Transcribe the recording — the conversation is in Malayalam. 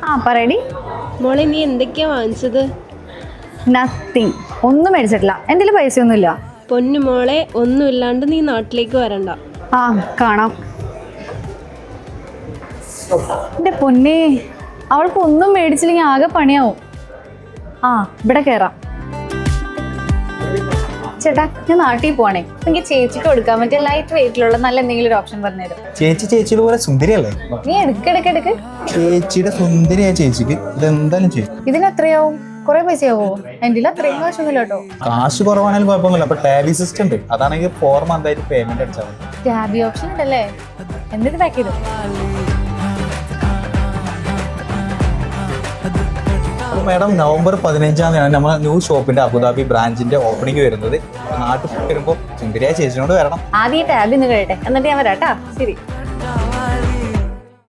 ആ പറയടി. മോളെ നീ എന്തൊക്കെയാ വാങ്ങിച്ചത്? നത്തിങ്, ഒന്നും മേടിച്ചിട്ടില്ല. എൻ്റെ കയ്യിൽ പൈസയൊന്നുമില്ല. പൊന്നു മോളെ, ഒന്നുമില്ലാണ്ട് നീ നാട്ടിലേക്ക് വരണ്ട. ആ കാണാം. എൻ്റെ പൊന്നേ, അവൾക്ക് ഒന്നും മേടിച്ചില്ലെങ്കിൽ ആകെ പണിയാവും. ആ ഇവിടെ കയറാം. ചേട്ടാ, ഞാൻ നാട്ടിൽ പോവാണേ. എനിക്ക് ചേച്ചിക്ക് കൊടുക്കാൻ പറ്റിയ ലൈറ്റ് വെയിറ്റിലുള്ള നല്ല എന്തെങ്കിലും ഒരു ഓപ്ഷൻ പറഞ്ഞുതരും. ചേച്ചിയുടെ പോലെ സുന്ദരിയല്ലേ? നീ എടുക്ക്. ചേച്ചിയുടെ സുന്ദരിയായ ചേച്ചിക്ക് ഇതെന്തായാലും ചെയ്യും. ഇതിന് എത്രയാവും? കുറെ പൈസയാവോ? എൻ്റെ അത്രയും കാശൊന്നുമില്ല കേട്ടോ. കാശ് കുറവാണെങ്കിലും കുഴപ്പമൊന്നുമില്ല. അപ്പൊ ടാലി സിസ്റ്റം ഉണ്ട്, അതാണെങ്കിൽ 4 month ആയിട്ട് പേയ്മെന്റ് അടിച്ചാൽ മതി. ടാബി ഓപ്ഷൻ ഉണ്ടല്ലേ? എന്നിട്ട് പാക്ക് ചെയ്തു. മാഡം, November 15 നമ്മുടെ ന്യൂ ഷോപ്പിന്റെ അബുദാബി ബ്രാഞ്ചിന്റെ ഓപ്പണിംഗ് വരുന്നത്. നാട്ടിൽ വരുമ്പോൾ സുന്ദരിയായ ചേച്ചിനോട് വരണം. ആദ്യം ഈ ടാബിന്ന് കഴിയട്ടെ, എന്നിട്ട് ഞാൻ വരാട്ടാ. ശരി.